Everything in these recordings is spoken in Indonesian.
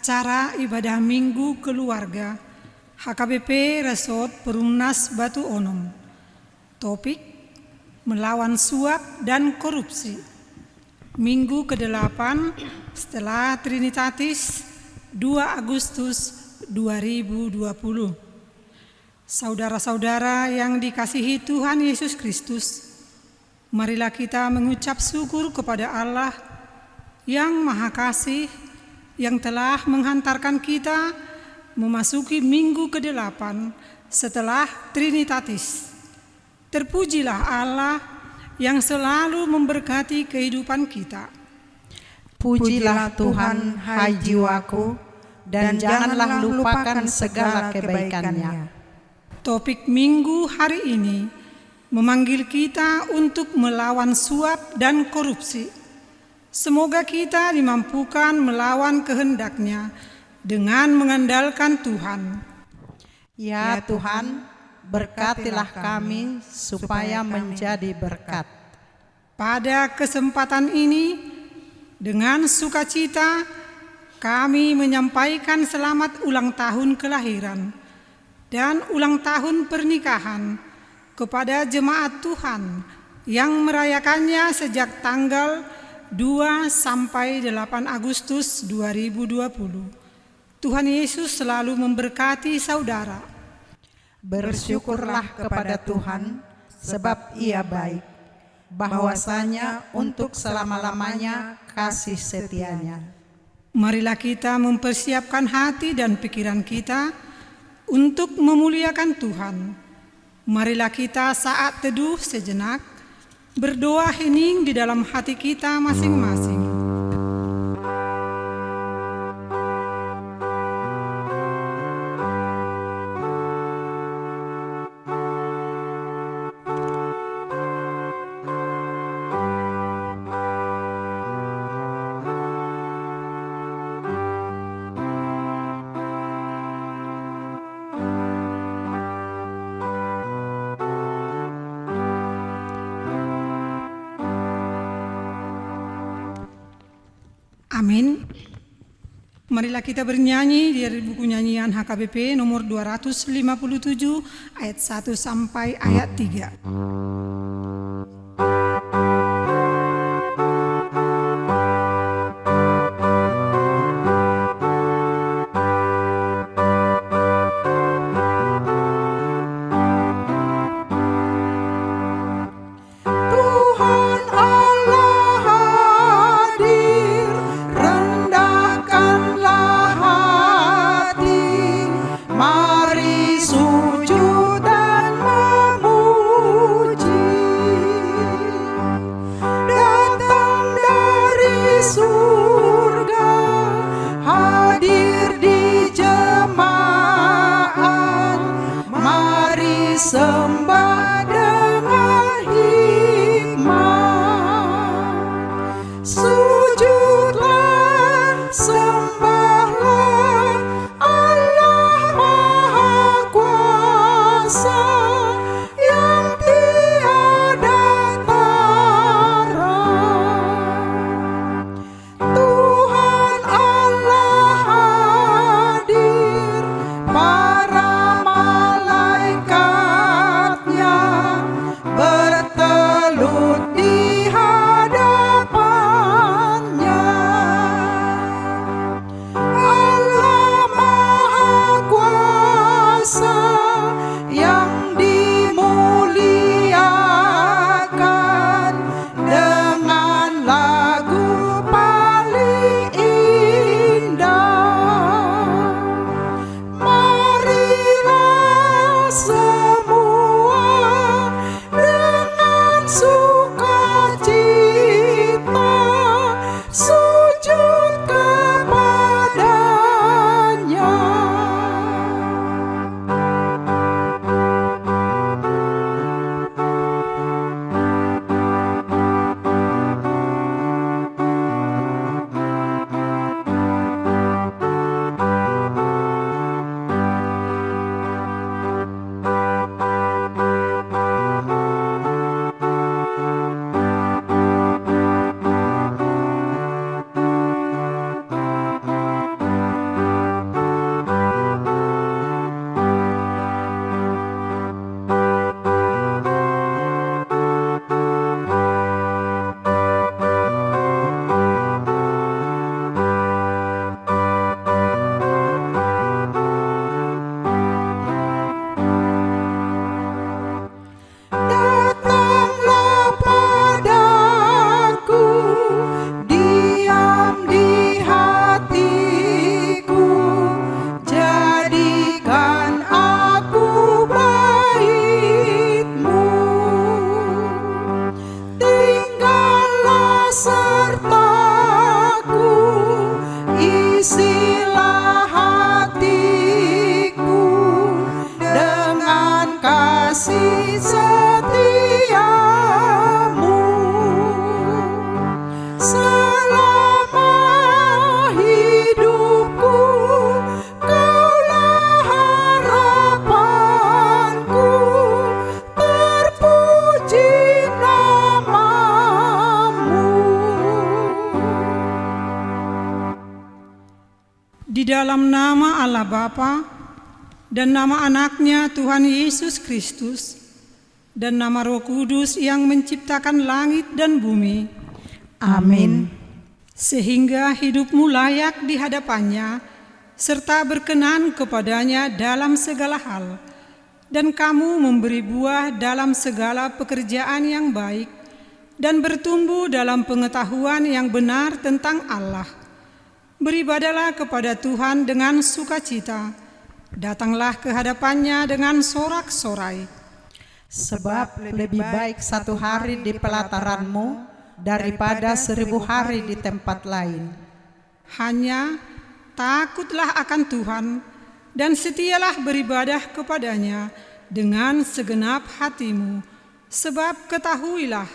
Acara ibadah Minggu Keluarga HKBP Resort Perumnas Batu Onom. Topik: melawan suap dan korupsi. Minggu ke-8 setelah Trinitatis, 2 Agustus 2020. Saudara-saudara yang dikasihi Tuhan Yesus Kristus, marilah kita mengucap syukur kepada Allah yang Maha Kasih, yang telah menghantarkan kita memasuki minggu ke-8 setelah Trinitatis. Terpujilah Allah yang selalu memberkati kehidupan kita. Pujilah Tuhan, hai jiwaku, dan janganlah lupakan segala kebaikan-Nya. Topik minggu hari ini memanggil kita untuk melawan suap dan korupsi. Semoga kita dimampukan melawan kehendak-Nya dengan mengandalkan Tuhan. Ya Tuhan, berkatilah kami supaya menjadi berkat. Pada kesempatan ini, dengan sukacita kami menyampaikan selamat ulang tahun kelahiran dan ulang tahun pernikahan kepada jemaat Tuhan yang merayakannya sejak tanggal 2 sampai 8 Agustus 2020. Tuhan Yesus selalu memberkati saudara. Bersyukurlah kepada Tuhan, sebab Ia baik, bahwasanya untuk selama-lamanya kasih setia-Nya. Marilah kita mempersiapkan hati dan pikiran kita untuk memuliakan Tuhan. Marilah kita saat teduh sejenak berdoa hening di dalam hati kita masing-masing. Amin. Marilah kita bernyanyi dari buku nyanyian HKBP nomor 257 ayat 1 sampai ayat 3. Mari sujud dan memuji. Di dalam nama Allah Bapa dan nama anaknya Tuhan Yesus Kristus dan nama Roh Kudus yang menciptakan langit dan bumi. Amin. Sehingga hidupmu layak di hadapannya serta berkenan kepadanya dalam segala hal, dan kamu memberi buah dalam segala pekerjaan yang baik dan bertumbuh dalam pengetahuan yang benar tentang Allah. Beribadalah kepada Tuhan dengan sukacita, datanglah ke hadapannya dengan sorak-sorai. Sebab lebih baik 1 hari di pelataranmu daripada 1000 hari di tempat lain. Hanya takutlah akan Tuhan dan setialah beribadah kepadanya dengan segenap hatimu, sebab ketahuilah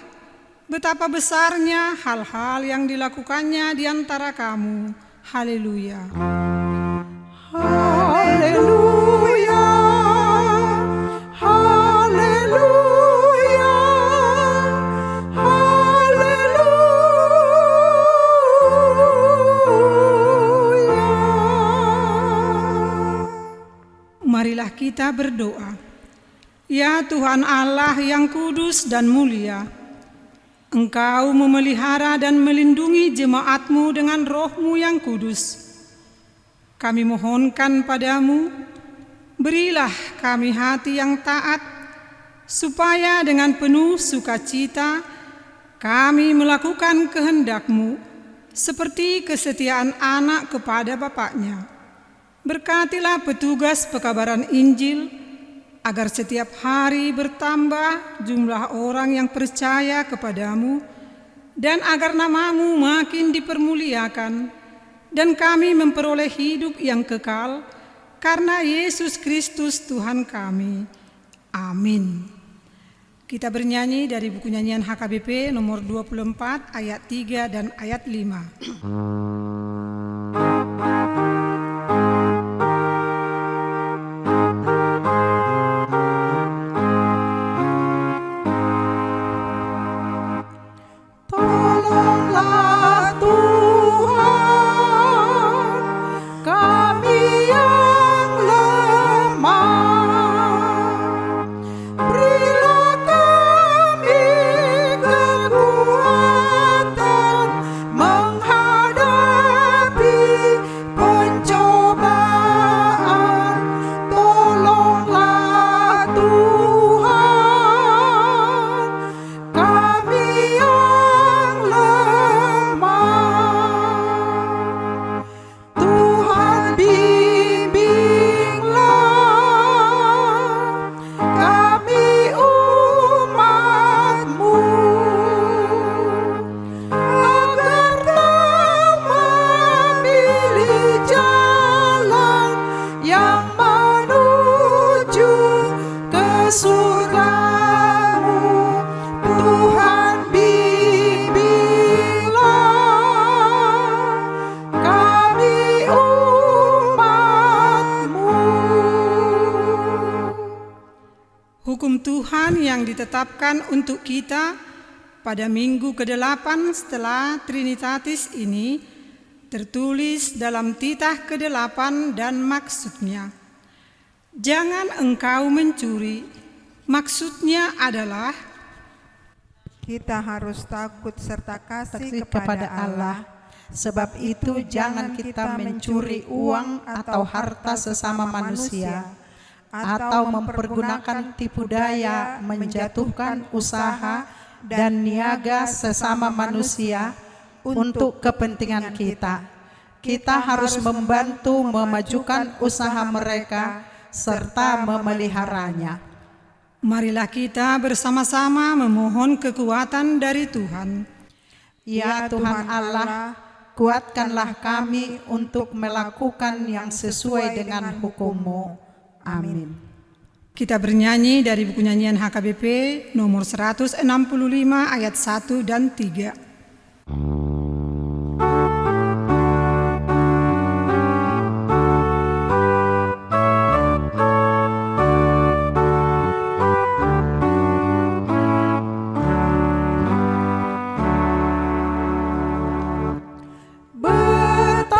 betapa besarnya hal-hal yang dilakukannya di antara kamu. Haleluya. Haleluya. Haleluya. Haleluya. Marilah kita berdoa. Ya Tuhan Allah yang kudus dan mulia, Engkau memelihara dan melindungi jemaat-Mu dengan Roh-Mu yang kudus. Kami mohonkan padamu, berilah kami hati yang taat, supaya dengan penuh sukacita kami melakukan kehendak-Mu, seperti kesetiaan anak kepada bapaknya. Berkatilah petugas pekabaran Injil, agar setiap hari bertambah jumlah orang yang percaya kepadamu, dan agar nama-Mu makin dipermuliakan, dan kami memperoleh hidup yang kekal, karena Yesus Kristus Tuhan kami. Amin. Kita bernyanyi dari buku nyanyian HKBP nomor 24 ayat 3 dan ayat 5. Hukum Tuhan yang ditetapkan untuk kita pada minggu ke-8 setelah Trinitatis ini tertulis dalam titah ke-8 dan maksudnya. Jangan engkau mencuri. Maksudnya adalah kita harus takut serta kasih kepada Allah. Sebab itu jangan kita mencuri uang atau harta sesama manusia, atau mempergunakan tipu daya menjatuhkan usaha dan niaga sesama manusia untuk kepentingan kita. Kita harus membantu memajukan usaha mereka serta memeliharanya. Marilah kita bersama-sama memohon kekuatan dari Tuhan. Ya Tuhan Allah, kuatkanlah kami untuk melakukan yang sesuai dengan hukum-Mu. Amin. Kita bernyanyi dari buku nyanyian HKBP nomor 165 ayat 1 dan 3. Betapa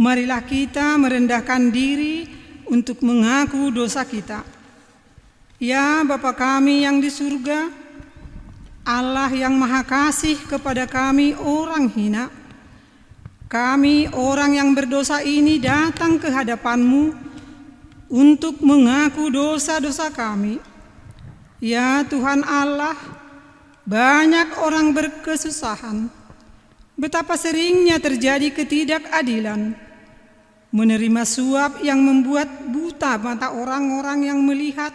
marilah kita merendahkan diri untuk mengaku dosa kita. Ya Bapa kami yang di surga, Allah yang Maha Kasih kepada kami orang hina, kami orang yang berdosa ini datang ke hadapan-Mu untuk mengaku dosa-dosa kami. Ya Tuhan Allah, banyak orang berkesusahan. Betapa seringnya terjadi ketidakadilan, menerima suap yang membuat buta mata orang-orang yang melihat,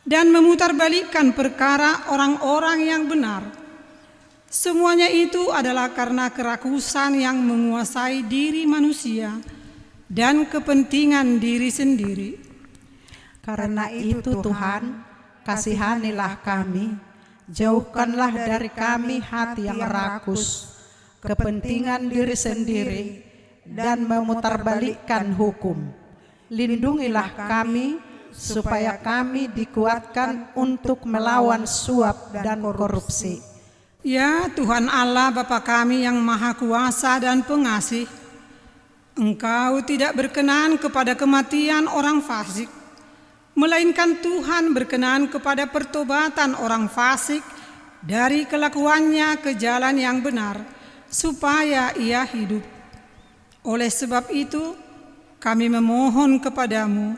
dan memutarbalikkan perkara orang-orang yang benar. Semuanya itu adalah karena kerakusan yang menguasai diri manusia dan kepentingan diri sendiri. Karena itu Tuhan, kasihanilah kami, jauhkanlah dari kami hati yang rakus, kepentingan diri sendiri, dan memutarbalikkan hukum. Lindungilah kami, supaya kami dikuatkan untuk melawan suap dan korupsi. Ya Tuhan Allah Bapa kami yang Maha Kuasa dan Pengasih, Engkau tidak berkenan kepada kematian orang fasik, melainkan Tuhan berkenan kepada pertobatan orang fasik dari kelakuannya ke jalan yang benar, supaya ia hidup. Oleh sebab itu, kami memohon kepadamu,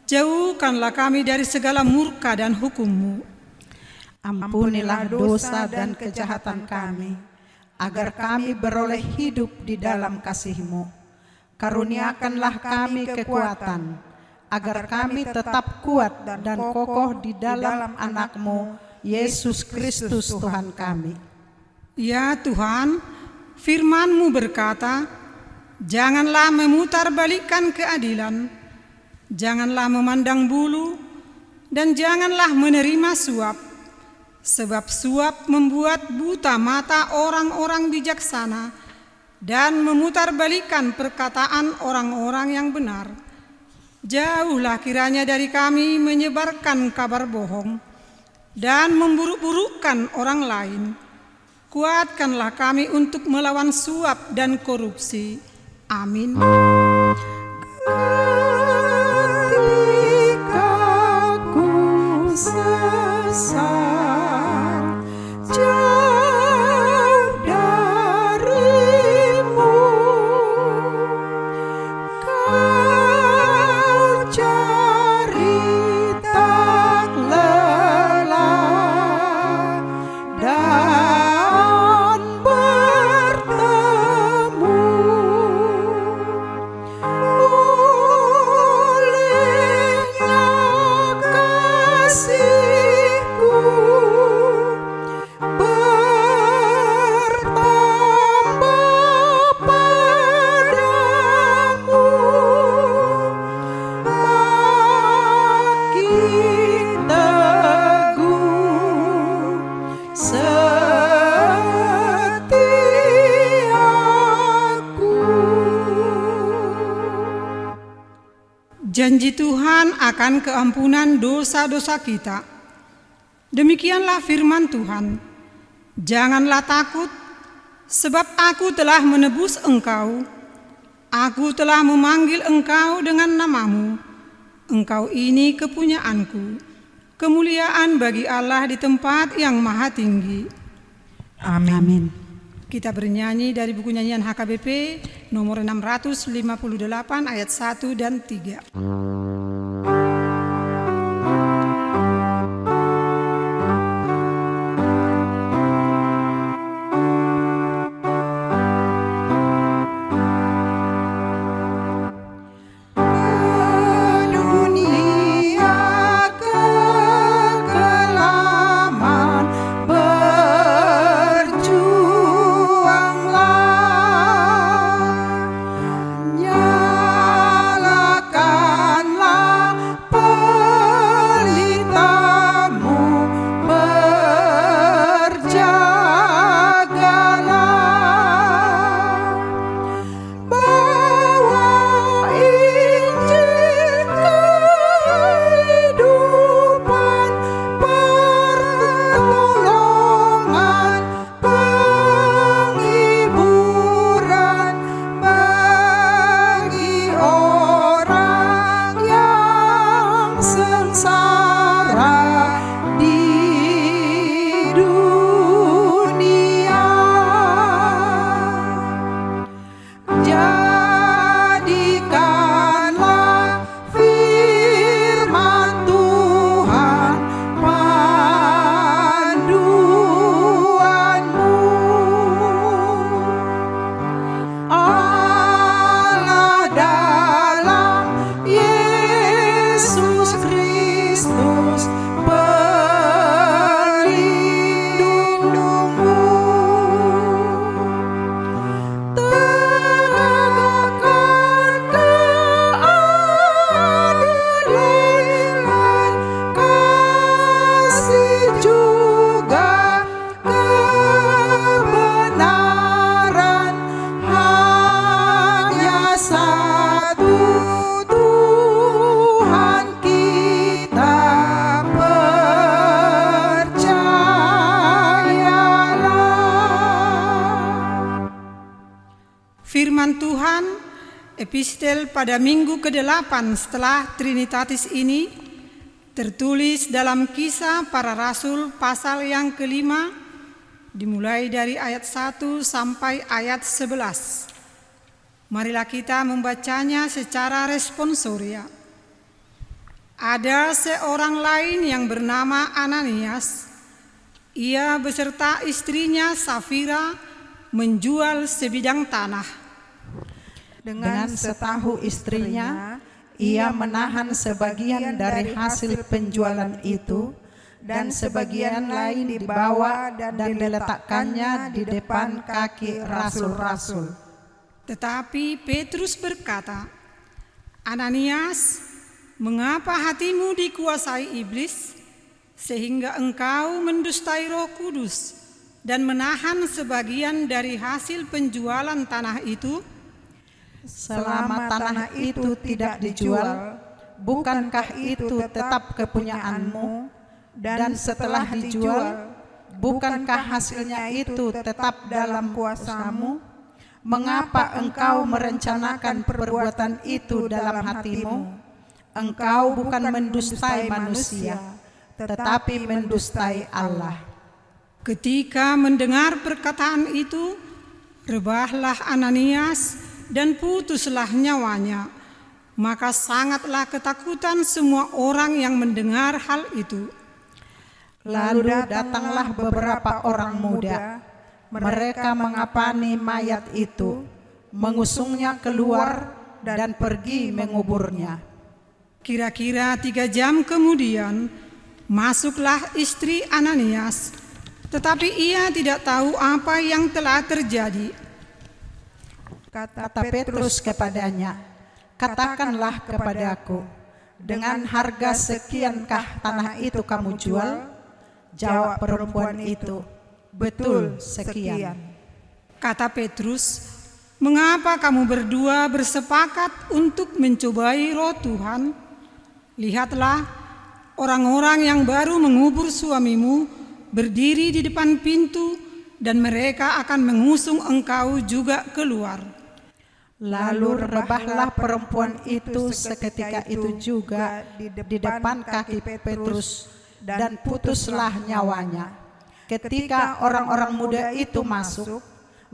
jauhkanlah kami dari segala murka dan hukum-Mu. Ampunilah dosa dan kejahatan kami, agar kami beroleh hidup di dalam kasih-Mu. Karuniakanlah kami kekuatan, agar kami tetap kuat dan kokoh di dalam anak-Mu, Yesus Kristus Tuhan kami. Ya Tuhan, firman-Mu berkata, janganlah memutarbalikkan keadilan, janganlah memandang bulu, dan janganlah menerima suap. Sebab suap membuat buta mata orang-orang bijaksana dan memutarbalikkan perkataan orang-orang yang benar. Jauhlah kiranya dari kami menyebarkan kabar bohong dan memburuk-burukkan orang lain. Kuatkanlah kami untuk melawan suap dan korupsi. Amin. Ketika ku sesat, jauh darimu, Kau cari tak lelah dan bertemu. Olehnya kasih-Ku bertambah padamu, makin teguh setiaku. Janji Tuhan akan keampunan dosa-dosa kita. Demikianlah firman Tuhan. Janganlah takut, sebab Aku telah menebus engkau. Aku telah memanggil engkau dengan namamu. Engkau ini kepunyaan-Ku. Kemuliaan bagi Allah di tempat yang maha tinggi. Amin. Kita bernyanyi dari buku nyanyian HKBP nomor 658 ayat 1 dan 3. Dunia kekelaman, berjuanglah, nyalakanlah firman Tuhan, epistel pada minggu ke-8 setelah Trinitatis ini, tertulis dalam Kisah Para Rasul pasal yang ke-5, dimulai dari ayat 1 sampai ayat 11. Marilah kita membacanya secara responsoria. Ada seorang lain yang bernama Ananias. Ia beserta istrinya Safira menjual sebidang tanah. Dengan setahu istrinya, ia menahan sebagian dari hasil penjualan itu, dan sebagian lain dibawa dan diletakkannya di depan kaki rasul-rasul. Tetapi Petrus berkata, "Ananias, mengapa hatimu dikuasai iblis, sehingga engkau mendustai Roh Kudus dan menahan sebagian dari hasil penjualan tanah itu? Selama tanah itu tidak dijual, bukankah itu tetap kepunyaanmu? Dan setelah dijual, bukankah hasilnya itu tetap dalam kuasamu? Mengapa engkau merencanakan perbuatan itu dalam hatimu? Engkau bukan mendustai manusia, tetapi mendustai Allah." Ketika mendengar perkataan itu, rebahlah Ananias dan putuslah nyawanya. Maka sangatlah ketakutan semua orang yang mendengar hal itu. Lalu datanglah beberapa orang muda. Mereka mengapani mayat itu, mengusungnya keluar dan pergi menguburnya. Kira-kira 3 jam kemudian, masuklah istri Ananias, tetapi ia tidak tahu apa yang telah terjadi. Kata Petrus kepadanya, "Katakanlah kepadaku, dengan harga sekiankah tanah itu kamu jual?" Jawab perempuan itu, "Betul, sekian." Kata Petrus, "Mengapa kamu berdua bersepakat untuk mencobai Roh Tuhan? Lihatlah, orang-orang yang baru mengubur suamimu berdiri di depan pintu, dan mereka akan mengusung engkau juga keluar." Lalu rebahlah perempuan itu seketika itu juga di depan kaki Petrus, dan putuslah nyawanya. Ketika orang-orang muda itu masuk,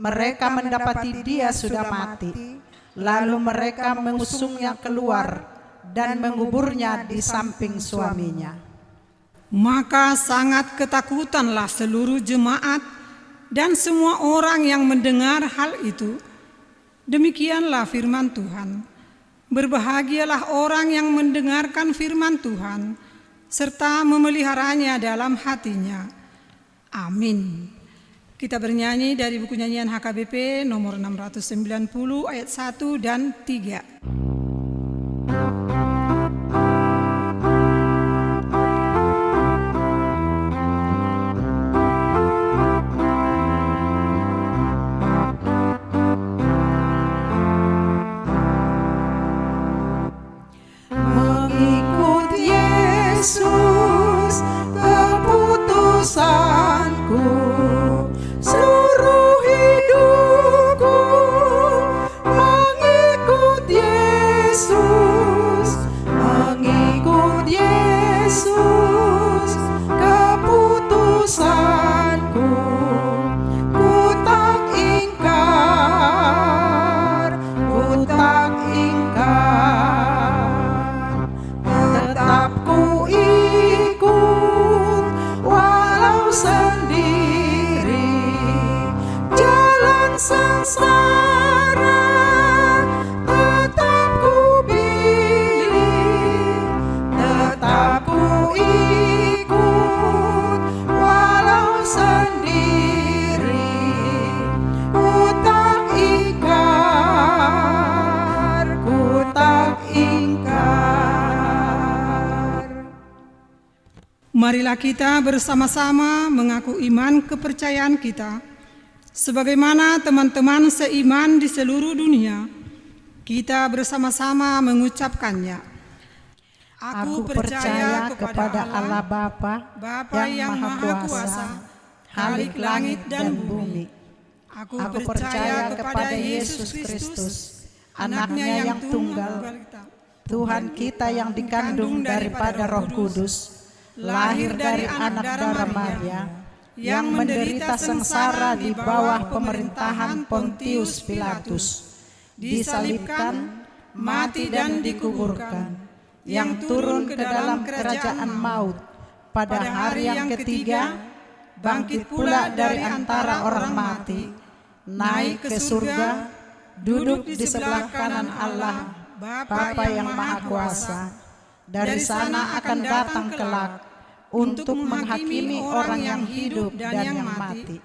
mereka mendapati dia sudah mati. Lalu mereka mengusungnya keluar dan menguburnya di samping suaminya. Maka sangat ketakutanlah seluruh jemaat dan semua orang yang mendengar hal itu. Demikianlah firman Tuhan. Berbahagialah orang yang mendengarkan firman Tuhan serta memeliharanya dalam hatinya. Amin. Kita bernyanyi dari buku nyanyian HKBP nomor 690 ayat 1 dan 3. Mengikut Yesus keputusanku, seluruh hidupku. Mengikut Yesus, mengikut Yesus keputusanku. Ku tak ingkar, ku tak ingkar. Tetap ku ikut walau sendiri, jalan sengsara tetap ku pilih, tetap ku ikut walau sendiri. Ku tak ingkar, ku tak ingkar. Marilah kita bersama-sama mengaku iman kepercayaan kita. Sebagaimana teman-teman seiman di seluruh dunia, kita bersama-sama mengucapkannya. Aku percaya kepada Allah Bapa, Bapa yang Maha Kuasa, Khalik langit dan bumi, Aku Aku percaya kepada Yesus Kristus, anaknya yang tunggal, Tuhan kita yang dikandung daripada Roh Kudus, lahir dari anak darah Maria, yang menderita sengsara di bawah pemerintahan Pontius Pilatus, disalibkan, mati dan dikuburkan, yang turun ke dalam kerajaan maut, pada hari yang ketiga bangkit pula dari antara orang mati, naik ke surga, duduk di sebelah kanan Allah Bapa yang Maha Kuasa. Dari sana akan datang kelak untuk menghakimi orang yang hidup dan yang mati.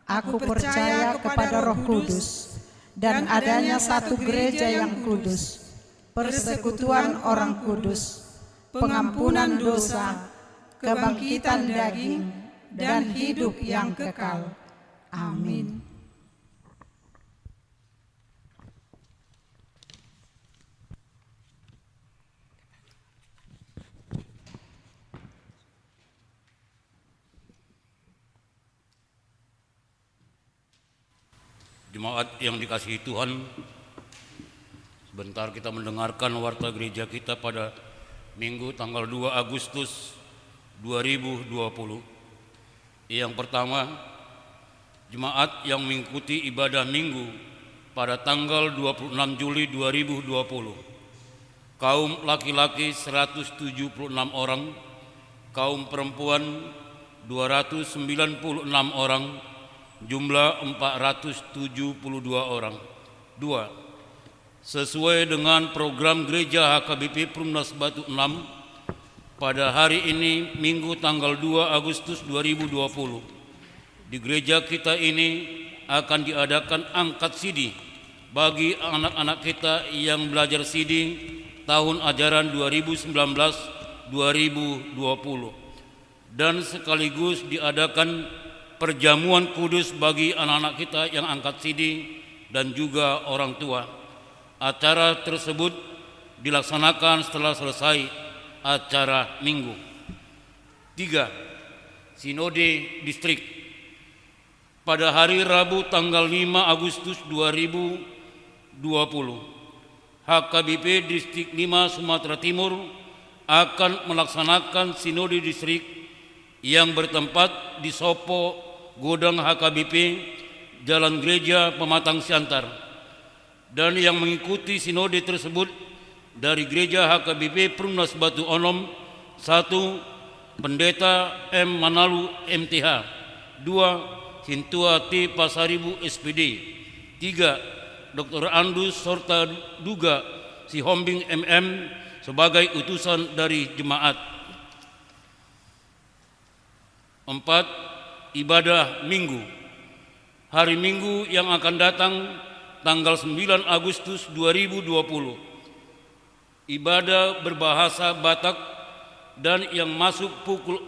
Aku percaya kepada Roh Kudus dan adanya satu gereja yang kudus, persekutuan orang kudus, pengampunan dosa, kebangkitan daging, dan hidup yang kekal. Amin. Jemaat yang dikasihi Tuhan, sebentar kita mendengarkan warta gereja kita pada Minggu tanggal 2 Agustus 2020. Yang pertama, jemaat yang mengikuti ibadah Minggu pada tanggal 26 Juli 2020. Kaum laki-laki 176 orang, kaum perempuan 296 orang, jumlah 472 orang. 2. Sesuai dengan program Gereja HKBP Perumnas Batu 6, pada hari ini Minggu tanggal 2 Agustus 2020, di gereja kita ini akan diadakan angkat sidi bagi anak-anak kita yang belajar sidi tahun ajaran 2019-2020, dan sekaligus diadakan perjamuan kudus bagi anak-anak kita yang angkat sidi dan juga orang tua. Acara tersebut dilaksanakan setelah selesai acara Minggu. 3. Sinode Distrik. Pada hari Rabu tanggal 5 Agustus 2020, HKBP Distrik 5 Sumatera Timur akan melaksanakan Sinode Distrik yang bertempat di Sopo Godang HKBP, Jalan Gereja Pematang Siantar. Dan yang mengikuti sinode tersebut dari Gereja HKBP Perumnas Batu Onom: 1. Pendeta M. Manalu MTH. 2. Sintua T. Pasaribu SPD. 3. Dr. Andus Sorta Duga Sihombing MM sebagai utusan dari jemaat. 4. Ibadah Minggu. Hari Minggu yang akan datang tanggal 9 Agustus 2020. Ibadah berbahasa Batak dan yang masuk pukul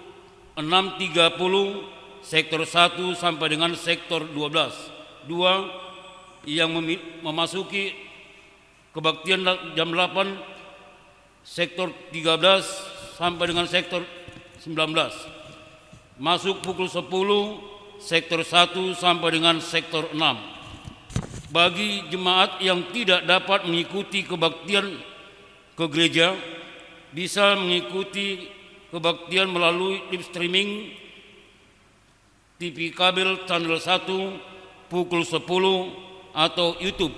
6.30 sektor 1 sampai dengan sektor 12. 2. Yang memasuki kebaktian jam 8 sektor 13 sampai dengan sektor 19. Masuk pukul 10 sektor 1 sampai dengan sektor 6. Bagi jemaat yang tidak dapat mengikuti kebaktian ke gereja, bisa mengikuti kebaktian melalui live streaming TV kabel channel 1 pukul 10 atau YouTube.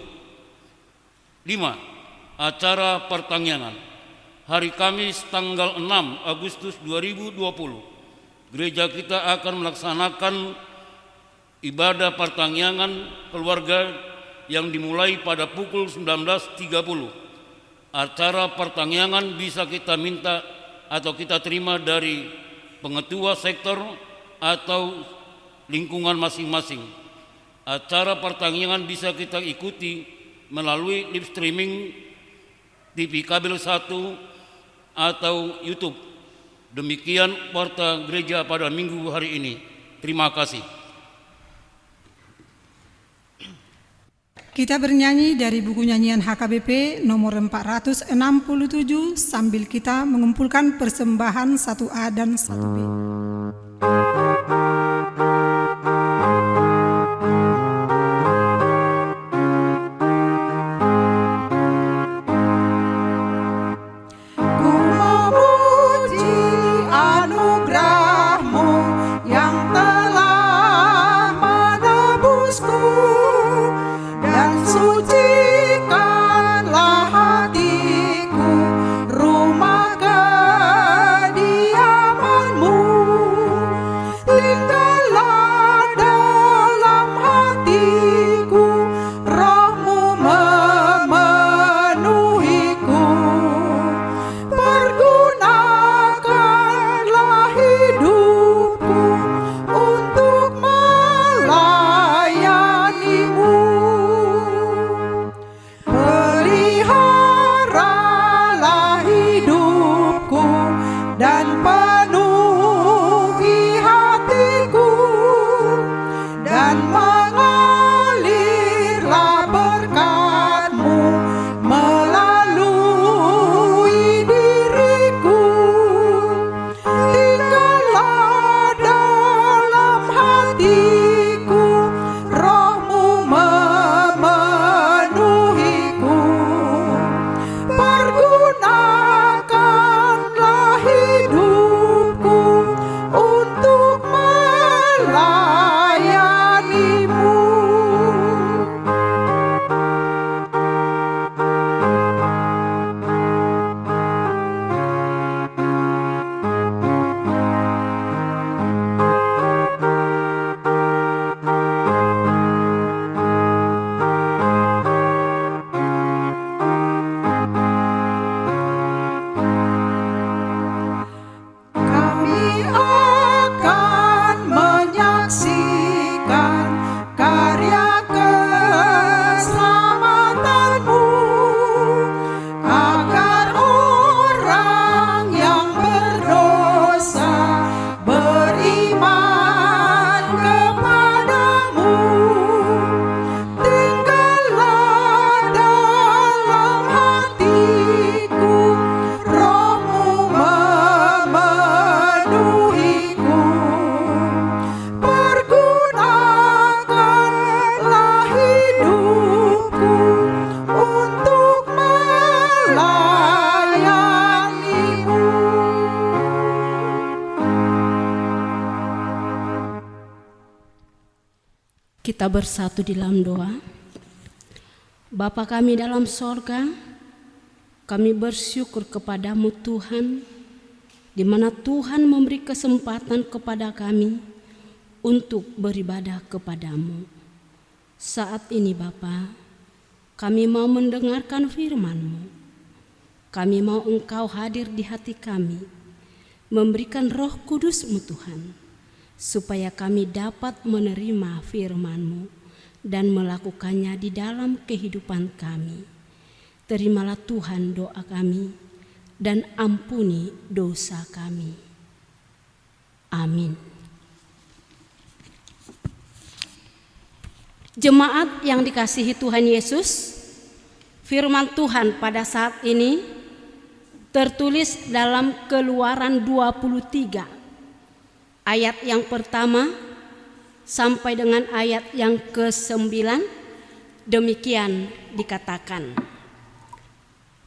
5. Acara pertangyanan. Hari Kamis tanggal 6 Agustus 2020, gereja kita akan melaksanakan ibadah pertangyangan keluarga yang dimulai pada pukul 19.30. Acara pertangyangan bisa kita minta atau kita terima dari pengetua sektor atau lingkungan masing-masing. Acara pertangyangan bisa kita ikuti melalui live streaming TV kabel 1 atau YouTube. Demikian warta gereja pada Minggu hari ini. Terima kasih. Kita bernyanyi dari buku nyanyian HKBP nomor 467 sambil kita mengumpulkan persembahan 1A dan 1B. Kita bersatu di dalam doa. Bapa kami dalam sorga, kami bersyukur kepadamu Tuhan, di mana Tuhan memberi kesempatan kepada kami untuk beribadah kepadamu. Saat ini Bapa, kami mau mendengarkan firman-Mu. Kami mau Engkau hadir di hati kami, memberikan Roh Kudus-Mu Tuhan, supaya kami dapat menerima firman-Mu dan melakukannya di dalam kehidupan kami. Terimalah Tuhan doa kami dan ampuni dosa kami. Amin. Jemaat yang dikasihi Tuhan Yesus, firman Tuhan pada saat ini tertulis dalam Keluaran 23 ayat yang pertama sampai dengan ayat yang ke-9. Demikian dikatakan,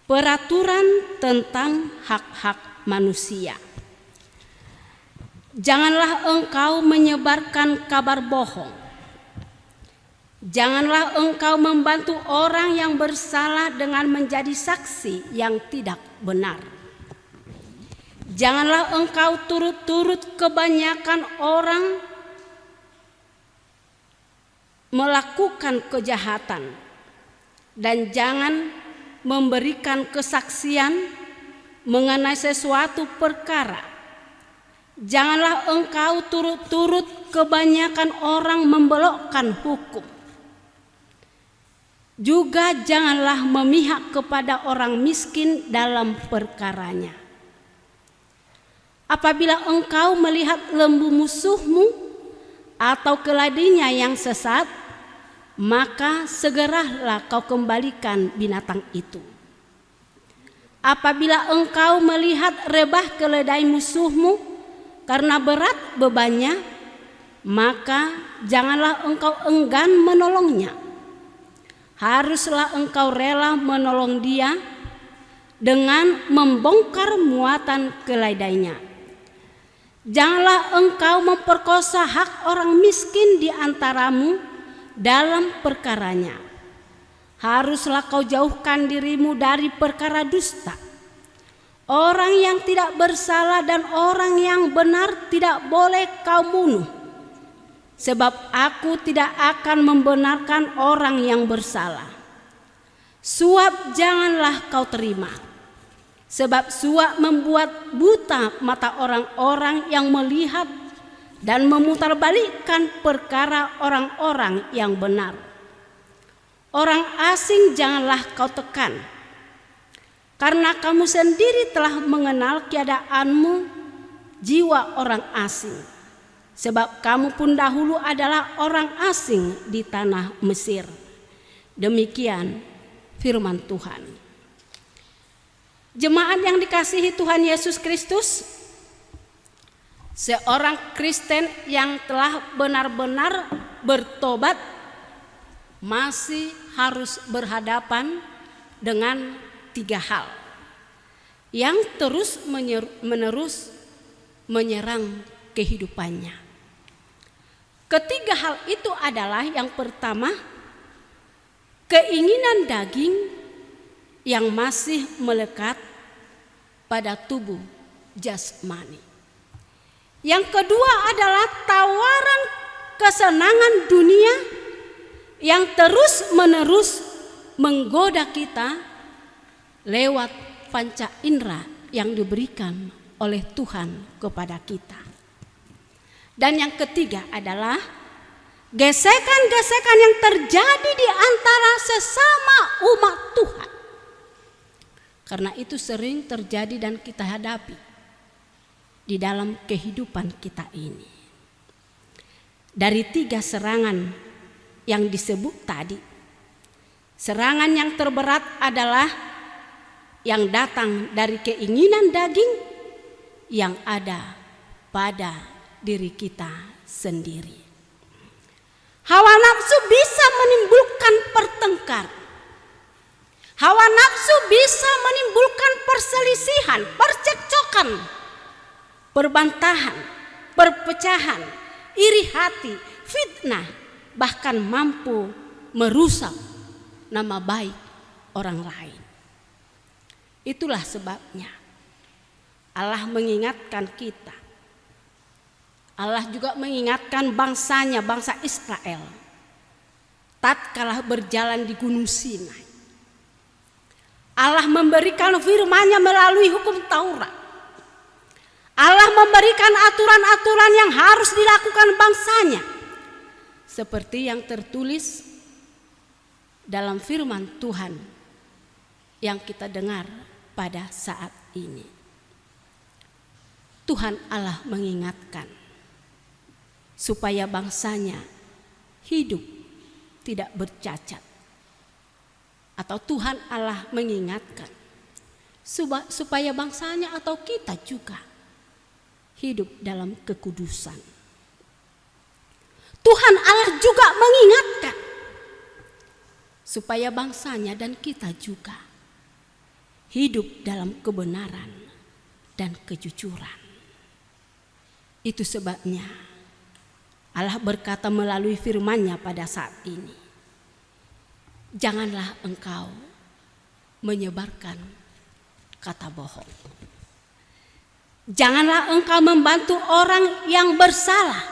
peraturan tentang hak-hak manusia. Janganlah engkau menyebarkan kabar bohong. Janganlah engkau membantu orang yang bersalah dengan menjadi saksi yang tidak benar. Janganlah engkau turut-turut kebanyakan orang melakukan kejahatan, dan jangan memberikan kesaksian mengenai sesuatu perkara. Janganlah engkau turut-turut kebanyakan orang membelokkan hukum. Juga janganlah memihak kepada orang miskin dalam perkaranya. Apabila engkau melihat lembu musuhmu atau keladinya yang sesat, maka segeralah kau kembalikan binatang itu. Apabila engkau melihat rebah keledai musuhmu karena berat bebannya, maka janganlah engkau enggan menolongnya. Haruslah engkau rela menolong dia dengan membongkar muatan keledainya. Janganlah engkau memperkosa hak orang miskin di antaramu dalam perkaranya. Haruslah kau jauhkan dirimu dari perkara dusta. Orang yang tidak bersalah dan orang yang benar tidak boleh kau bunuh. Sebab aku tidak akan membenarkan orang yang bersalah. Suap janganlah kau terima. Sebab suap membuat buta mata orang-orang yang melihat dan memutarbalikkan perkara orang-orang yang benar. Orang asing janganlah kau tekan, karena kamu sendiri telah mengenal keadaanmu jiwa orang asing. Sebab kamu pun dahulu adalah orang asing di tanah Mesir. Demikian firman Tuhan. Jemaat yang dikasihi Tuhan Yesus Kristus, seorang Kristen yang telah benar-benar bertobat masih harus berhadapan dengan 3 hal yang terus-menerus menyerang kehidupannya. Ketiga hal itu adalah yang pertama, keinginan daging yang masih melekat pada tubuh jasmani. Yang kedua adalah tawaran kesenangan dunia yang terus-menerus menggoda kita lewat panca indera yang diberikan oleh Tuhan kepada kita. Dan yang ketiga adalah gesekan-gesekan yang terjadi di antara sesama umat Tuhan. Karena itu sering terjadi dan kita hadapi di dalam kehidupan kita ini. Dari 3 serangan yang disebut tadi, serangan yang terberat adalah yang datang dari keinginan daging yang ada pada diri kita sendiri. Hawa nafsu bisa menimbulkan pertengkaran. Hawa nafsu bisa menimbulkan perselisihan, percekcokan, perbantahan, perpecahan, iri hati, fitnah, bahkan mampu merusak nama baik orang lain. Itulah sebabnya Allah mengingatkan kita. Allah juga mengingatkan bangsanya, bangsa Israel, tatkala berjalan di Gunung Sinai. Allah memberikan firman-Nya melalui hukum Taurat. Allah memberikan aturan-aturan yang harus dilakukan bangsanya, seperti yang tertulis dalam firman Tuhan yang kita dengar pada saat ini. Tuhan Allah mengingatkan supaya bangsanya hidup tidak bercacat. Atau Tuhan Allah mengingatkan supaya bangsanya atau kita juga hidup dalam kekudusan. Tuhan Allah juga mengingatkan supaya bangsanya dan kita juga hidup dalam kebenaran dan kejujuran. Itu sebabnya Allah berkata melalui firman-Nya pada saat ini, janganlah engkau menyebarkan kata bohong. Janganlah engkau membantu orang yang bersalah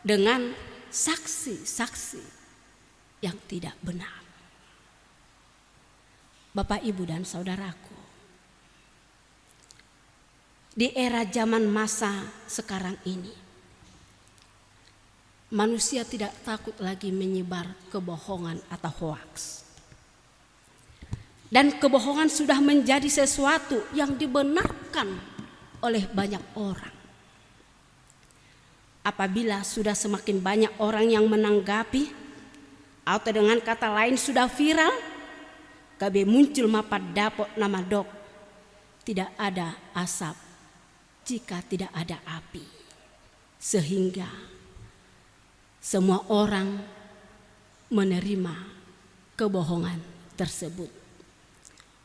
dengan saksi-saksi yang tidak benar. Bapak, Ibu, dan saudaraku, di era zaman masa sekarang ini, manusia tidak takut lagi menyebar kebohongan atau hoaks. Dan kebohongan sudah menjadi sesuatu yang dibenarkan oleh banyak orang. Apabila sudah semakin banyak orang yang menanggapi, atau dengan kata lain sudah viral, kabe muncul mapat dapot nama dok, tidak ada asap jika tidak ada api. Sehingga semua orang menerima kebohongan tersebut,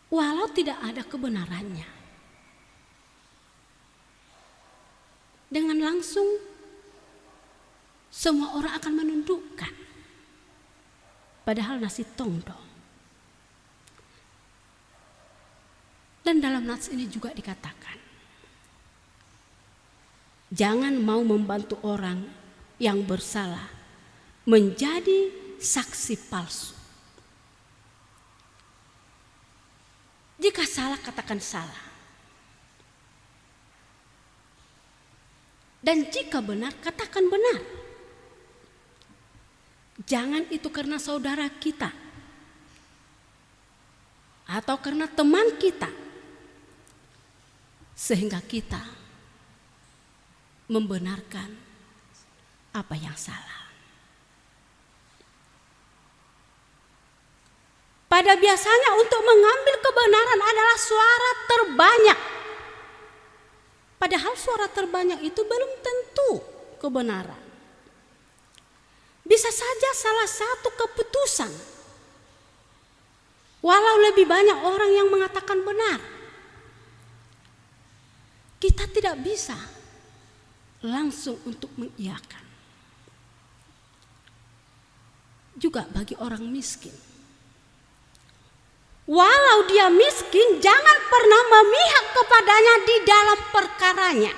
walau tidak ada kebenarannya. Dengan langsung semua orang akan menundukkan, padahal nasi tongdo. Dan dalam nats ini juga dikatakan, jangan mau membantu orang yang bersalah menjadi saksi palsu. Jika salah, katakan salah. Dan jika benar, katakan benar. Jangan itu karena saudara kita atau karena teman kita, sehingga kita membenarkan apa yang salah. Pada biasanya untuk mengambil kebenaran adalah suara terbanyak. Padahal suara terbanyak itu belum tentu kebenaran. Bisa saja salah satu keputusan, walau lebih banyak orang yang mengatakan benar. Kita tidak bisa langsung untuk mengiyakan. Juga bagi orang miskin, walau dia miskin, jangan pernah memihak kepadanya di dalam perkaranya.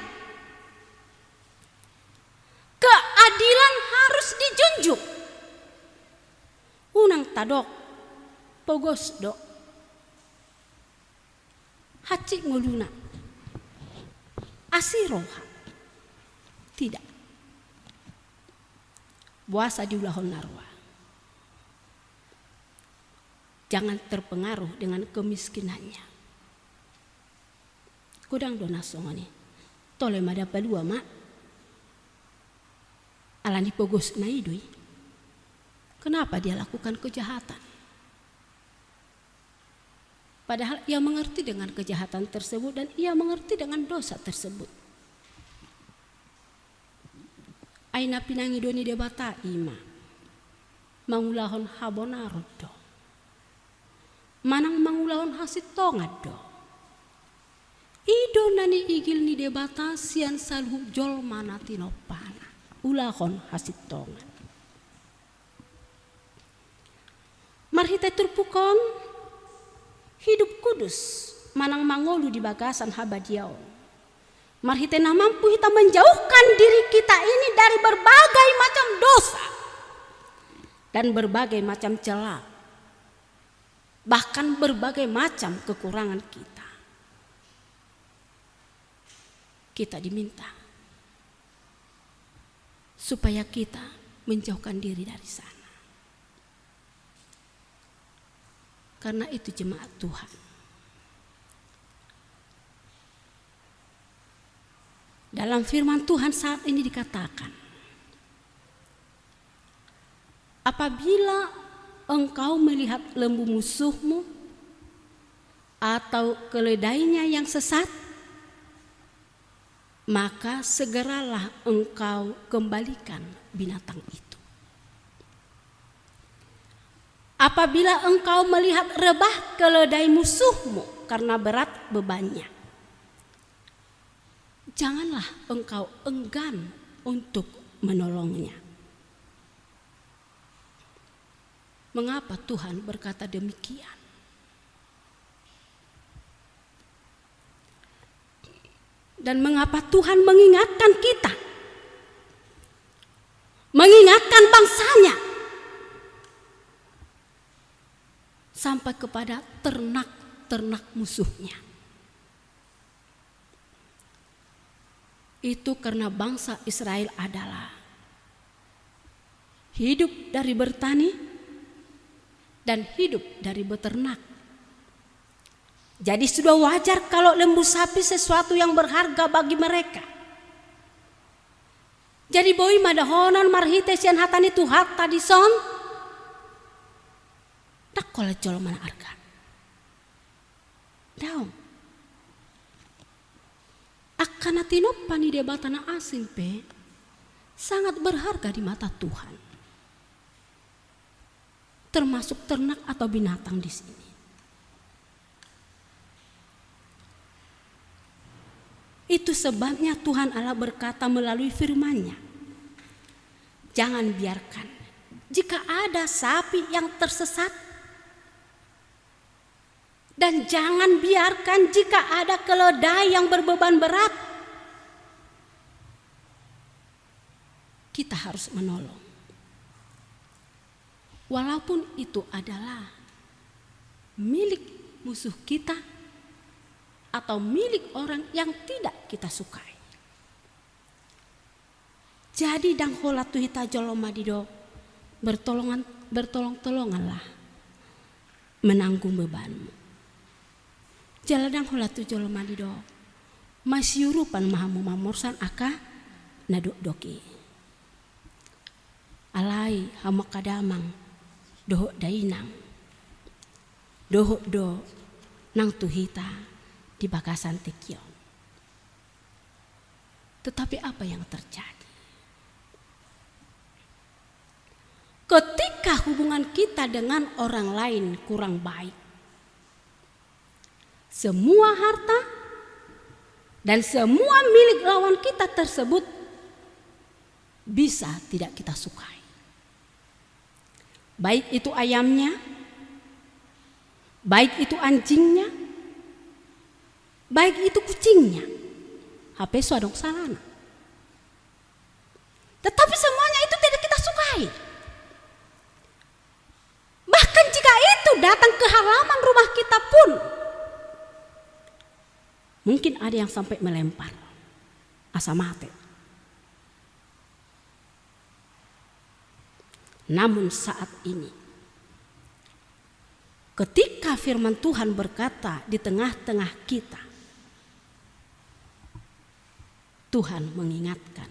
Keadilan harus dijunjung. Unang tadok, pogos dok, haci nguluna, asiroha, tidak. Buasa diulahon narwa. Jangan terpengaruh dengan kemiskinannya. Kudang dona songoni, tole mada padua mak, alani pogos naidui. Kenapa dia lakukan kejahatan? Padahal ia mengerti dengan kejahatan tersebut dan ia mengerti dengan dosa tersebut. Aina pinangi doni debata ima, mangulahon habonarodo. Manang mangulahon hasit tongado. Ido nani igil ni debata sian salhu jol mana tinopana. Ulahon hasit tongan. marhite turpukon hidup kudus manang mangolu di bagasan habadiau. Marhite na mampu kita menjauhkan diri kita ini dari berbagai macam dosa dan berbagai macam celah, bahkan berbagai macam kekurangan kita. Kita diminta supaya kita menjauhkan diri dari sana. Karena itu jemaat Tuhan, dalam firman Tuhan saat ini dikatakan, apabila engkau melihat lembu musuhmu atau keledainya yang sesat, maka segeralah engkau kembalikan binatang itu. Apabila engkau melihat rebah keledai musuhmu karena berat bebannya, janganlah engkau enggan untuk menolongnya. Mengapa Tuhan berkata demikian? Dan mengapa Tuhan mengingatkan kita, mengingatkan bangsanya, sampai kepada ternak-ternak musuhnya? Itu karena bangsa Israel adalah hidup dari bertani dan hidup dari beternak. Jadi sudah wajar kalau lembu sapi sesuatu yang berharga bagi mereka. Jadi boi madahonan marhite sian hatani tuhat tadi son. Tak kola colo mana arga. Daun. Akanatino pani debatana asing pe sangat berharga di mata Tuhan. Termasuk ternak atau binatang di sini. Itu sebabnya Tuhan Allah berkata melalui firman-Nya, jangan biarkan jika ada sapi yang tersesat, dan jangan biarkan jika ada keledai yang berbeban berat. Kita harus menolong. Walaupun itu adalah milik musuh kita atau milik orang yang tidak kita sukai. Jadi dang hola tuhita joloma dido bertolong-tolonganlah menanggung bebanmu. Jaladang hola tu joloma dido masyurupan mahamu mamorsan aka naduk doki. Alai hamak kadamang doho dainang doho do nang tuhita di bagasan tekion. Tetapi apa yang terjadi? Ketika hubungan kita dengan orang lain kurang baik, semua harta dan semua milik lawan kita tersebut bisa tidak kita sukai. Baik itu ayamnya, baik itu anjingnya, baik itu kucingnya, HP suadong salana. Tetapi semuanya itu tidak kita sukai. Bahkan jika itu datang ke halaman rumah kita pun, mungkin ada yang sampai melempar asa mate. Namun saat ini, ketika firman Tuhan berkata di tengah-tengah kita, Tuhan mengingatkan,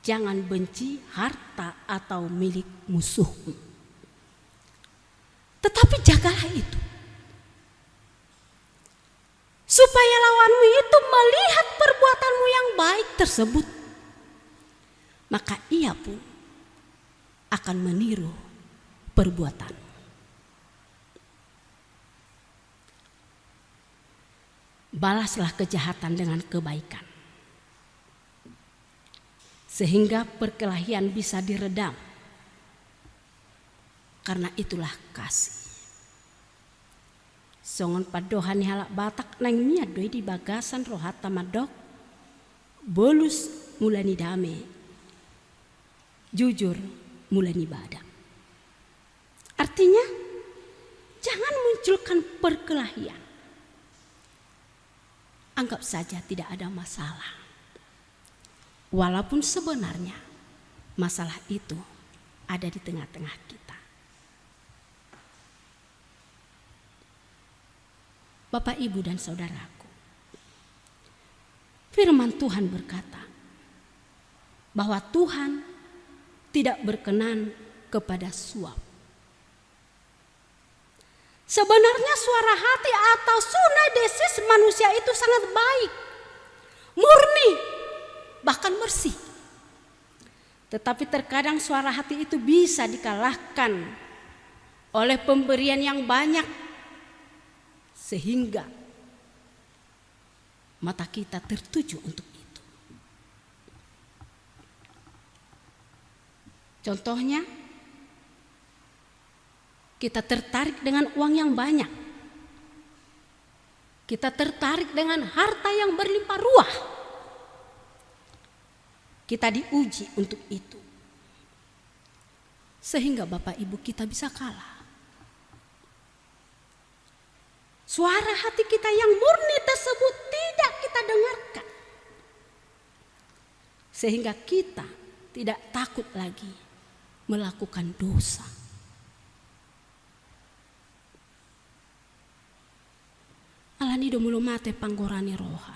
jangan benci harta atau milik musuhmu, tetapi jagalah itu, supaya lawanmu itu melihat perbuatanmu yang baik tersebut, maka ia pun akan meniru perbuatanmu. Balaslah kejahatan dengan kebaikan, sehingga perkelahian bisa diredam. karena itulah kasih. Songon padohan halak Batak nang miat doi di bagasan rohata madok bolus mulani dame, jujur mulani badak. Artinya jangan munculkan perkelahian. Anggap saja tidak ada masalah. Walaupun sebenarnya masalah itu ada di tengah-tengah kita. Bapak, Ibu, dan saudaraku, firman Tuhan berkata bahwa Tuhan tidak berkenan kepada suap. Sebenarnya suara hati atau sunai desis manusia itu sangat baik, murni, bahkan bersih. Tetapi terkadang suara hati itu bisa dikalahkan oleh pemberian yang banyak, sehingga mata kita tertuju untuk itu. Contohnya, kita tertarik dengan uang yang banyak. Kita tertarik dengan harta yang berlimpah ruah. Kita diuji untuk itu. Sehingga Bapak Ibu kita bisa kalah. Suara hati kita yang murni tersebut tidak kita dengarkan. Sehingga kita tidak takut lagi melakukan dosa. Alani do mulu mate panggorani roha.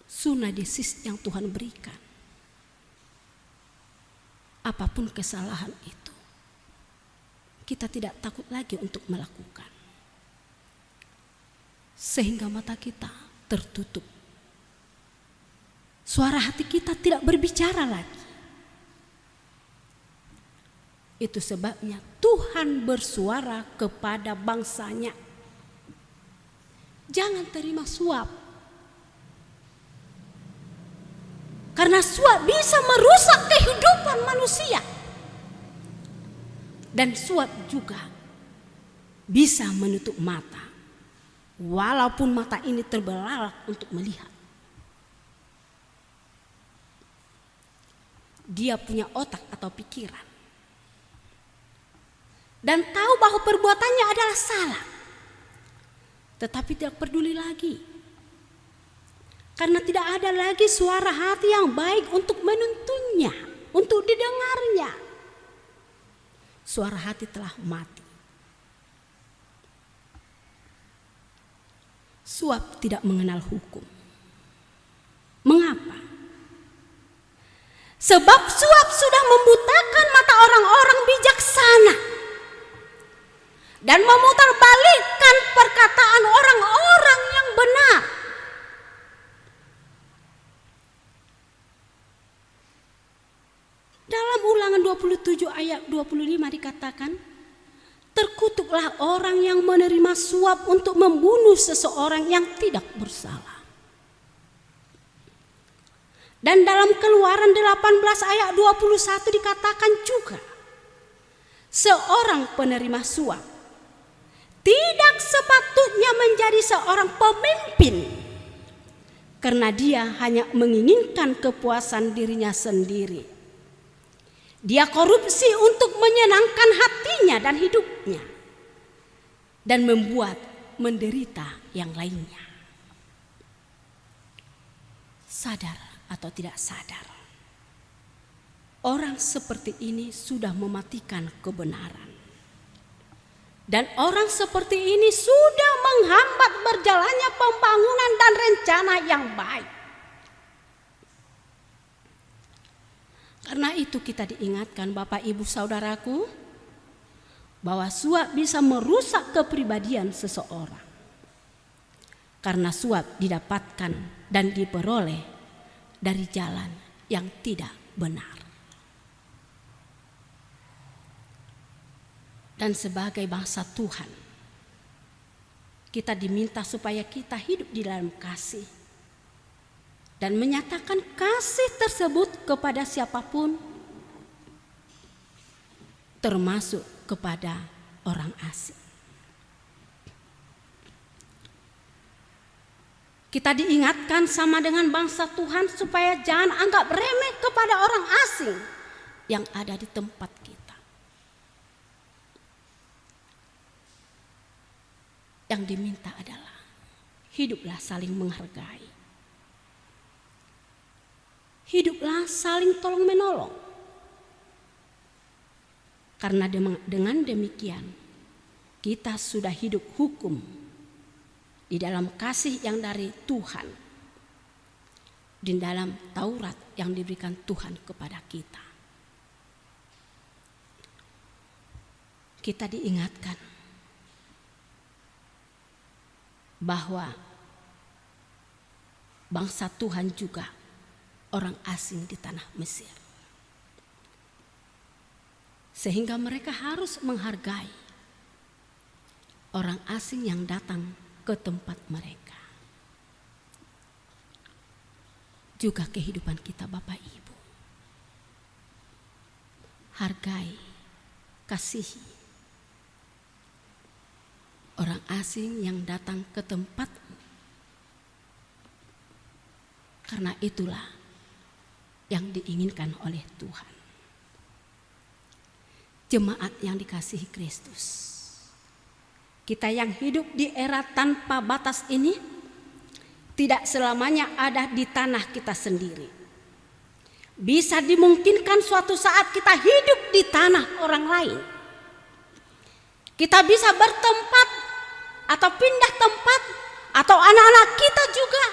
Sunai desis yang Tuhan berikan. Apapun kesalahan itu, kita tidak takut lagi untuk melakukan. Sehingga mata kita tertutup. Suara hati kita tidak berbicara lagi. Itu sebabnya Tuhan bersuara kepada bangsanya. Jangan terima suap. Karena suap bisa merusak kehidupan manusia. Dan suap juga bisa menutup mata. Walaupun mata ini terbelalak untuk melihat. Dia punya otak atau pikiran. Dan tahu bahwa perbuatannya adalah salah. Tetapi tidak peduli lagi. Karena tidak ada lagi suara hati yang baik untuk menuntunnya, untuk didengarnya. Suara hati telah mati. Suap tidak mengenal hukum. Mengapa? Sebab suap sudah membutakan mata orang-orang bijaksana dan memutarbalikkan perkataan orang-orang yang benar. Dalam Ulangan 27 ayat 25 dikatakan, terkutuklah orang yang menerima suap untuk membunuh seseorang yang tidak bersalah. Dan dalam Keluaran 18 ayat 21 dikatakan juga, seorang penerima suap tidak sepatutnya menjadi seorang pemimpin karena dia hanya menginginkan kepuasan dirinya sendiri. Dia korupsi untuk menyenangkan hatinya dan hidupnya dan membuat menderita yang lainnya. Sadar atau tidak sadar, orang seperti ini sudah mematikan kebenaran. Dan orang seperti ini sudah menghambat berjalannya pembangunan dan rencana yang baik. Karena itu kita diingatkan Bapak Ibu Saudaraku, bahwa suap bisa merusak kepribadian seseorang. Karena suap didapatkan dan diperoleh dari jalan yang tidak benar. Dan sebagai bangsa Tuhan, kita diminta supaya kita hidup di dalam kasih dan menyatakan kasih tersebut kepada siapapun termasuk kepada orang asing. Kita diingatkan sama dengan bangsa Tuhan supaya jangan anggap remeh kepada orang asing yang ada di tempat kita. Yang diminta adalah hiduplah saling menghargai. Hiduplah saling tolong menolong. Karena dengan demikian kita sudah hidup hukum di dalam kasih yang dari Tuhan, di dalam Taurat yang diberikan Tuhan kepada kita. Kita diingatkan bahwa bangsa Tuhan juga orang asing di tanah Mesir. Sehingga mereka harus menghargai orang asing yang datang ke tempat mereka. Juga kehidupan kita Bapak Ibu. Hargai, kasihi orang asing yang datang ke tempatmu. Karena itulah yang diinginkan oleh Tuhan. Jemaat yang dikasihi Kristus, kita yang hidup di era tanpa batas ini tidak selamanya ada di tanah kita sendiri. Bisa dimungkinkan suatu saat kita hidup di tanah orang lain. Kita bisa bertempat atau pindah tempat, atau anak-anak kita juga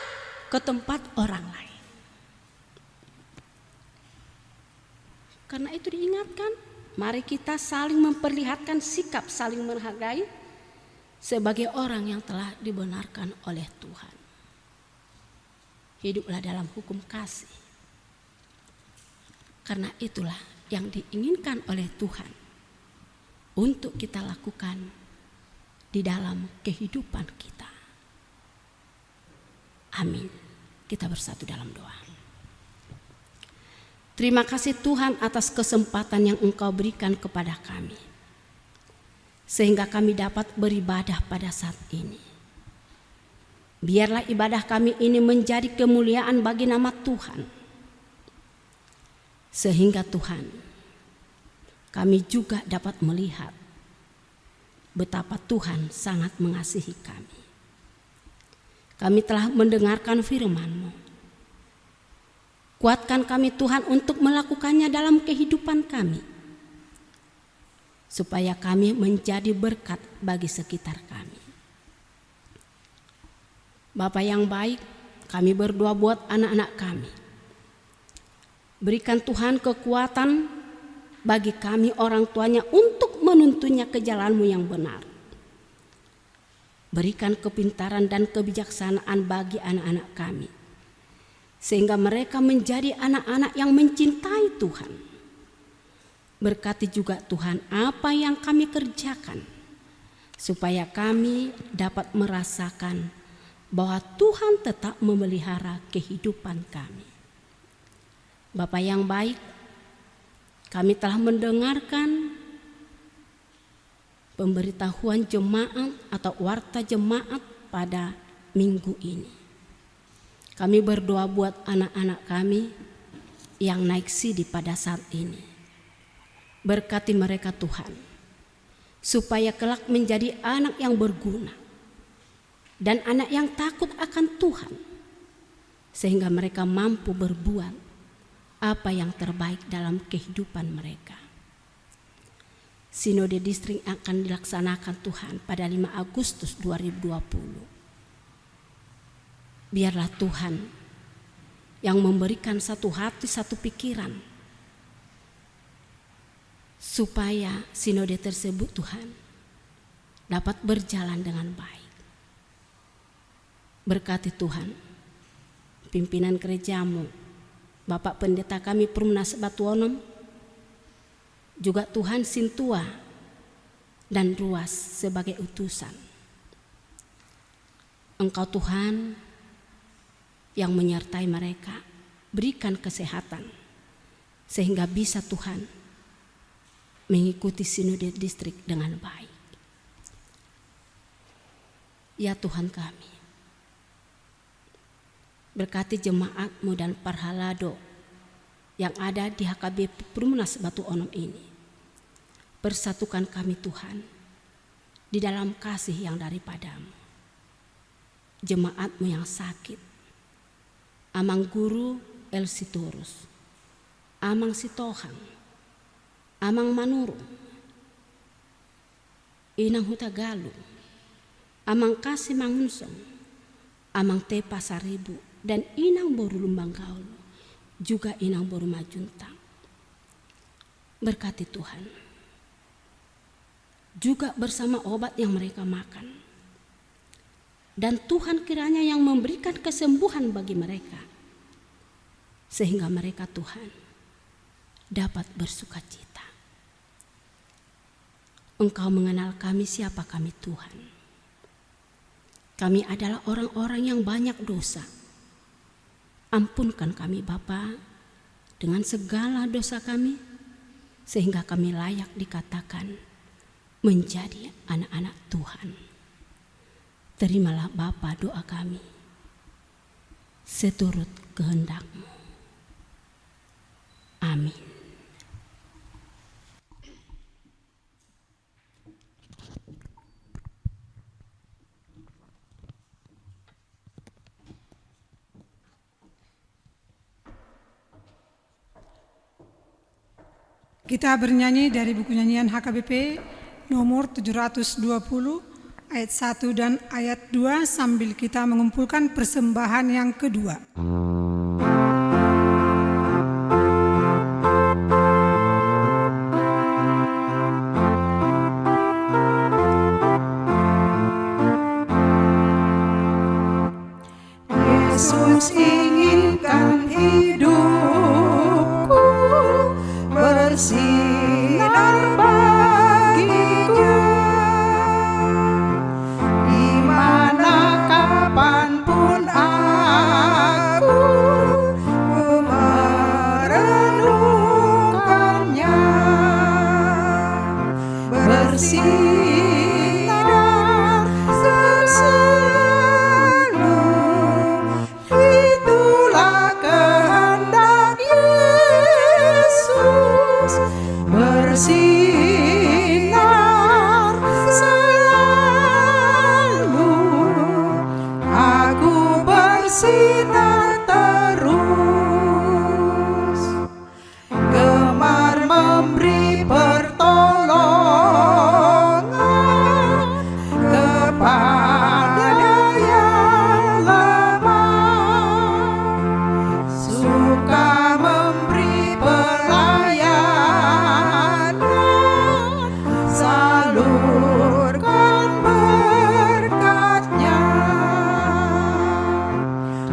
ke tempat orang lain. Karena itu diingatkan, mari kita saling memperlihatkan sikap saling menghargai sebagai orang yang telah dibenarkan oleh Tuhan. Hiduplah dalam hukum kasih. Karena itulah yang diinginkan oleh Tuhan untuk kita lakukan di dalam kehidupan kita. Amin. Kita bersatu dalam doa. Terima kasih Tuhan atas kesempatan yang Engkau berikan kepada kami, sehingga kami dapat beribadah pada saat ini. Biarlah ibadah kami ini menjadi kemuliaan bagi nama Tuhan, sehingga Tuhan, kami juga dapat melihat betapa Tuhan sangat mengasihi kami. Kami telah mendengarkan firman-Mu. Kuatkan kami Tuhan untuk melakukannya dalam kehidupan kami, supaya kami menjadi berkat bagi sekitar kami. Bapa yang baik, kami berdoa buat anak-anak kami. Berikan Tuhan kekuatan bagi kami orang tuanya untuk menuntunnya ke jalan-Mu yang benar. Berikan kepintaran dan kebijaksanaan bagi anak-anak kami, sehingga mereka menjadi anak-anak yang mencintai Tuhan. Berkati juga Tuhan apa yang kami kerjakan, supaya kami dapat merasakan bahwa Tuhan tetap memelihara kehidupan kami. Bapa yang baik, kami telah mendengarkan pemberitahuan jemaat atau warta jemaat pada minggu ini. Kami berdoa buat anak-anak kami yang naik sidi pada saat ini. Berkati mereka Tuhan, supaya kelak menjadi anak yang berguna dan anak yang takut akan Tuhan, sehingga mereka mampu berbuat apa yang terbaik dalam kehidupan mereka. Sinode distrik akan dilaksanakan Tuhan pada 5 Agustus 2020. Biarlah Tuhan yang memberikan satu hati, satu pikiran, supaya sinode tersebut Tuhan dapat berjalan dengan baik. Berkati Tuhan pimpinan gereja-Mu, Bapak Pendeta kami Perumnas Batuonom, juga Tuhan Sintua dan Ruas sebagai utusan. Engkau Tuhan yang menyertai mereka, berikan kesehatan sehingga bisa Tuhan mengikuti sinode distrik dengan baik. Ya Tuhan kami, berkati jemaat-Mu dan parhalado yang ada di HKBP Perumnas Batu Onom ini. Persatukan kami Tuhan di dalam kasih yang daripada-Mu. Jemaat-Mu yang sakit, Amang Guru El Sitorus, Amang Sitohang, Amang Manurung, Inang Hutagalu, Amang Kasih Mangunsong, Amang Te Pasaribu, dan Inang Boru Lumbang Gaulu, juga Inang Boru Majuntang. Berkati Tuhan, juga bersama obat yang mereka makan. Dan Tuhan kiranya yang memberikan kesembuhan bagi mereka, sehingga mereka Tuhan dapat bersuka cita. Engkau mengenal kami siapa kami Tuhan. Kami adalah orang-orang yang banyak dosa. Ampunkan kami Bapa dengan segala dosa kami, sehingga kami layak dikatakan menjadi anak-anak Tuhan. Terimalah Bapa doa kami seturut kehendak-Mu. Amin. Kita bernyanyi dari buku nyanyian HKBP nomor 720 ayat 1 dan ayat 2 sambil kita mengumpulkan persembahan yang kedua. Yesus inginkan hidupku bersinar bagiku, di mana kapanpun aku merenungkannya, bersinar selalu. Itulah kehendak Yesus, bersinar selalu. Aku bersinar terus, gemar memberi pertolongan kepada yang lemah, suka memberi pelayanan, salurkan berkat-Nya,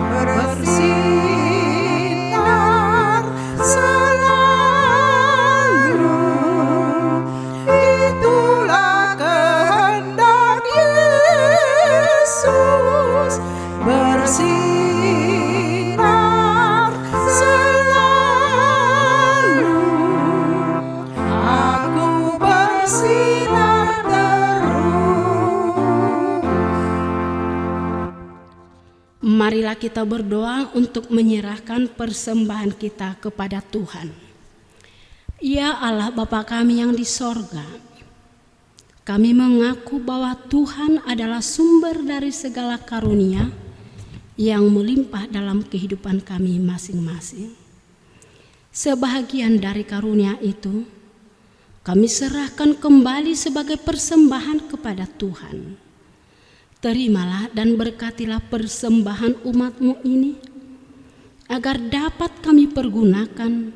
bersinar selalu. Itulah kehendak Yesus, bersinar selalu. Aku bersinar terus. Marilah kita berdoa untuk menyerahkan persembahan kita kepada Tuhan. Ya Allah Bapa kami yang di sorga, kami mengaku bahwa Tuhan adalah sumber dari segala karunia yang melimpah dalam kehidupan kami masing-masing. Sebahagian dari karunia itu kami serahkan kembali sebagai persembahan kepada Tuhan. Terimalah dan berkatilah persembahan umat-Mu ini, agar dapat kami pergunakan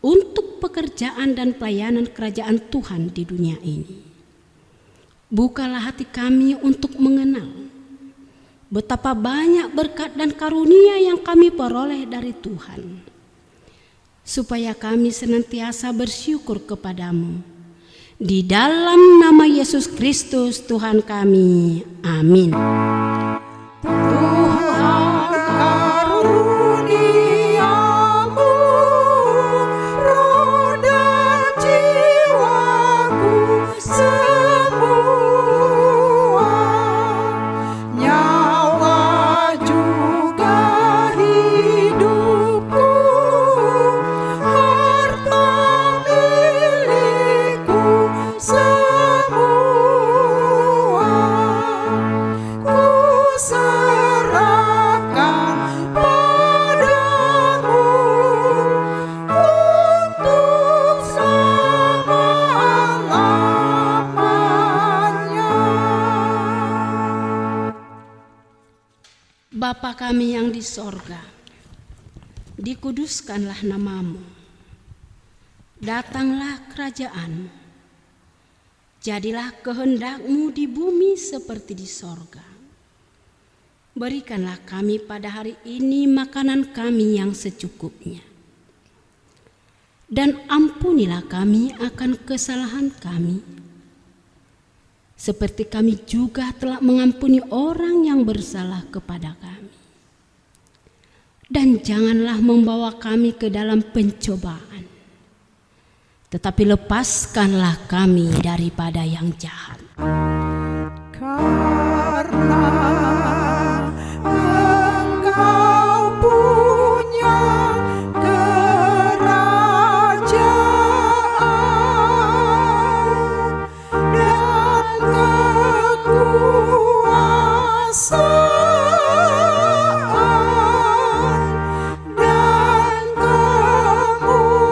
untuk pekerjaan dan pelayanan kerajaan Tuhan di dunia ini. Bukalah hati kami untuk mengenal betapa banyak berkat dan karunia yang kami peroleh dari Tuhan, supaya kami senantiasa bersyukur kepadamu. Di dalam nama Yesus Kristus Tuhan kami. Amin. Tuhan karuniamu, roh dan jiwa Bapa kami yang di sorga, dikuduskanlah namamu, datanglah kerajaan-mu, jadilah kehendak-mu di bumi seperti di sorga. Berikanlah kami pada hari ini makanan kami yang secukupnya, dan ampunilah kami akan kesalahan kami, seperti kami juga telah mengampuni orang yang bersalah kepada kami. Dan janganlah membawa kami ke dalam pencobaan, tetapi lepaskanlah kami daripada yang jahat. Karena Engkau punya kerajaan dan kekuasaan dan kemuliaan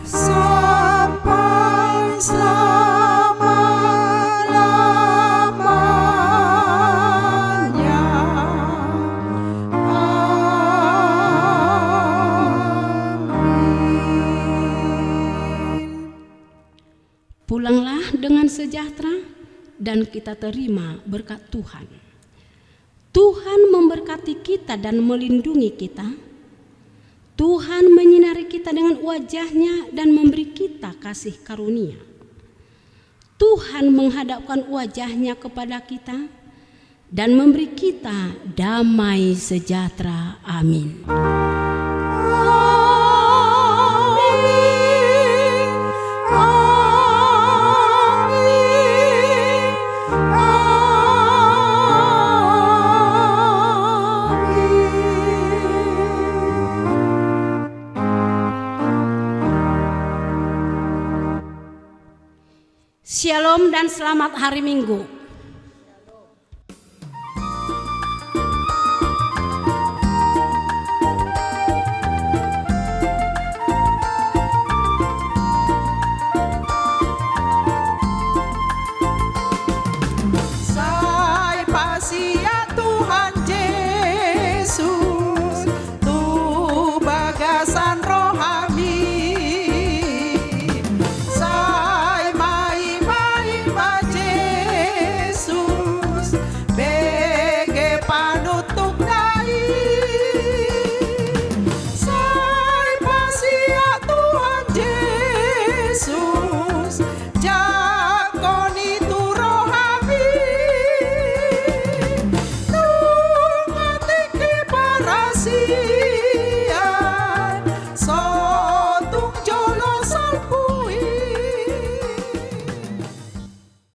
sampai selama-lamanya. Amin. Pulanglah dengan sejahtera dan kita terima berkat Tuhan. Tuhan memberkati kita dan melindungi kita. Tuhan menyinari kita dengan wajah-Nya dan memberi kita kasih karunia. Tuhan menghadapkan wajah-Nya kepada kita dan memberi kita damai sejahtera. Amin. Shalom dan selamat hari Minggu. Sai pasia Tuhan Yesus, tu bagasan rohani. Sai mai Yesus, bege panutuk dai. Sai pasia Tuhan Yesus, jakoni tu rohani. Tunggu tiki parasi.